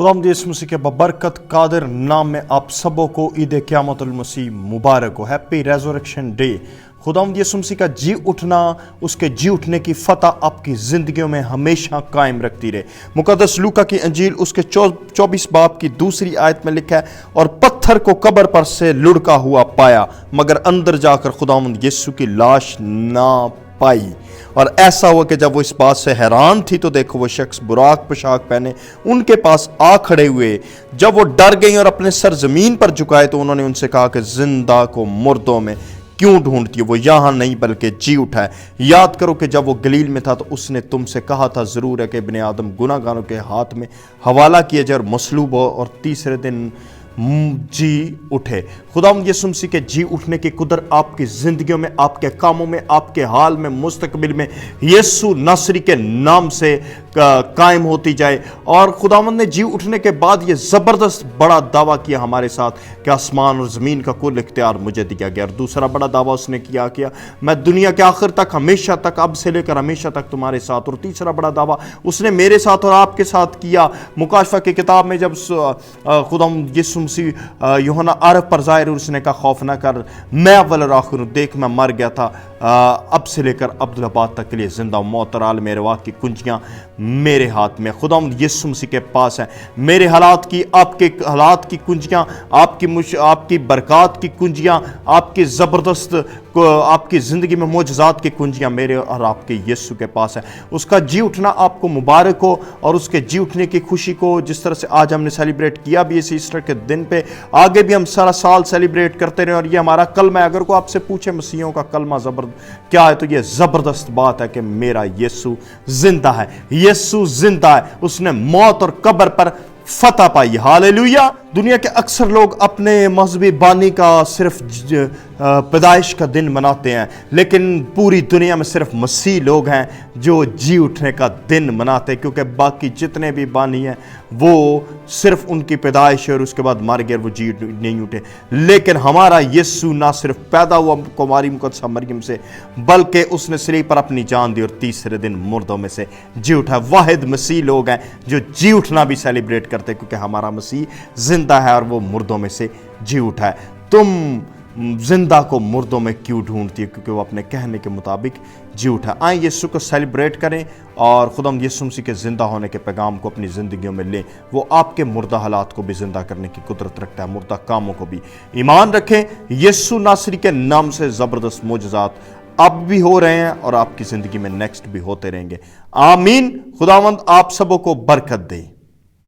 खुदावंद यीशु मसीह के बबरकत कादिर नाम में आप सबों को ईद क़यामतुल मसीह मुबारक हो। Happy resurrection day. खुदावंद यीशु मसीह का जी उठना, उसके जी उठने की फतह आपकी ज़िंदगियों में हमेशा कायम रखती रहे। मुक़द्दस लूका की अंजील उसके 24 बाब की दूसरी आयत में लिखा है, और पत्थर को कब्र पर से लुढ़का हुआ पाया, मगर अंदर जाकर खुदावंद यीशु की लाश ना पाई। और ऐसा हुआ कि जब वो इस बात से हैरान थी तो देखो वो शख्स बुराक पोशाक पहने उनके पास आ खड़े हुए। जब वो डर गई और अपने सर जमीन पर झुकाए तो उन्होंने उनसे कहा कि जिंदा को मुर्दों में क्यों ढूंढती हो, वो यहाँ नहीं बल्कि जी उठा है। याद करो कि जब वो गलील में था तो उसने तुमसे कहा था, ज़रूर है कि इब्ने आदम गुनाहगारों के हाथ में हवाला किया जाए और मसलूब हो और तीसरे दिन जी उठे। खुदावंद यीशु मसीह के जी उठने की कुदरत आपकी ज़िंदगियों में, आपके कामों में, आपके हाल में, मुस्तकबिल में यीशु नासरी के नाम से कायम होती जाए। और खुदावंद ने जी उठने के बाद ये ज़बरदस्त बड़ा दावा किया हमारे साथ कि आसमान और ज़मीन का कुल इख्तियार मुझे दिया गया। और दूसरा बड़ा दावा उसने किया मैं दुनिया के आखिर तक, हमेशा तक, अब से लेकर हमेशा तक तुम्हारे साथ। और तीसरा बड़ा दावा उसने मेरे साथ और आपके साथ किया। मुकाशफा की किताब में जब खुदावंद यीशु मसीह यूहन्ना आरफ पर ज़ाहिर, उसने कहा खौफ न कर, मैं अव्वल और आखिर हूँ, देख मैं मर गया था, अब से लेकर अब्दुल्लाबाद तक के लिए जिंदा। मौत और आलम रवा की कुंजियाँ मेरे हाथ में, खुदावंद यीशु मसीह के पास है। मेरे हालात की, आपके हालात की कुंजियाँ, आपकी बरक़ात की कुंजियाँ, आपकी ज़बरदस्त, आपकी ज़िंदगी में मोजज़ात की कुंजियाँ मेरे और आपके यीशु के पास है। उसका जी उठना आपको मुबारक हो। और उसके जी उठने की खुशी को जिस तरह से आज हमने सेलिब्रेट किया भी इस ईस्टर के दिन पे, आगे भी हम सारा साल सेलिब्रेट करते रहे। और ये हमारा कलमा है। अगर कोई आपसे पूछे मसीहों का कलमा क्या है, तो ये ज़बरदस्त बात है कि मेरा यीशु जिंदा है। यीशु जिंदा है, उसने मौत और कब्र पर फतह पाई। हालेलुया। दुनिया के अक्सर लोग अपने मजहबी बानी का सिर्फ पैदाइश का दिन मनाते हैं, लेकिन पूरी दुनिया में सिर्फ मसीह लोग हैं जो जी उठने का दिन मनाते हैं, क्योंकि बाकी जितने भी बानी हैं वो सिर्फ उनकी पैदाइश है और उसके बाद मर गए, वो जी नहीं उठे। लेकिन हमारा यीशु ना सिर्फ पैदा हुआ कुमारी मुकद्दसा मरियम से, बल्कि उसने सलीब पर अपनी जान दी और तीसरे दिन मुर्दों में से जी उठा। वाहिद मसीह लोग हैं जो जी उठना भी सेलिब्रेट करते हैं, क्योंकि हमारा मसीह जिंदा है और वो मुर्दों में से जी उठा है। तुम जिंदा को मुर्दों में क्यों ढूंढती है? क्योंकि वो अपने कहने के मुताबिक जी उठा। आए यीशु को सेलिब्रेट करें और खुदावंद यीशु मसीह के जिंदा होने के पैगाम को अपनी ज़िंदगियों में लें। वो आपके मुर्दा हालात को भी जिंदा करने की कुदरत रखता है, मुर्दा कामों को भी। ईमान रखें, यीशु नासरी के नाम से ज़बरदस्त मोजज़ात अब भी हो रहे हैं और आपकी ज़िंदगी में नेक्स्ट भी होते रहेंगे। आमीन। खुदावंद आप सबों को बरकत दे।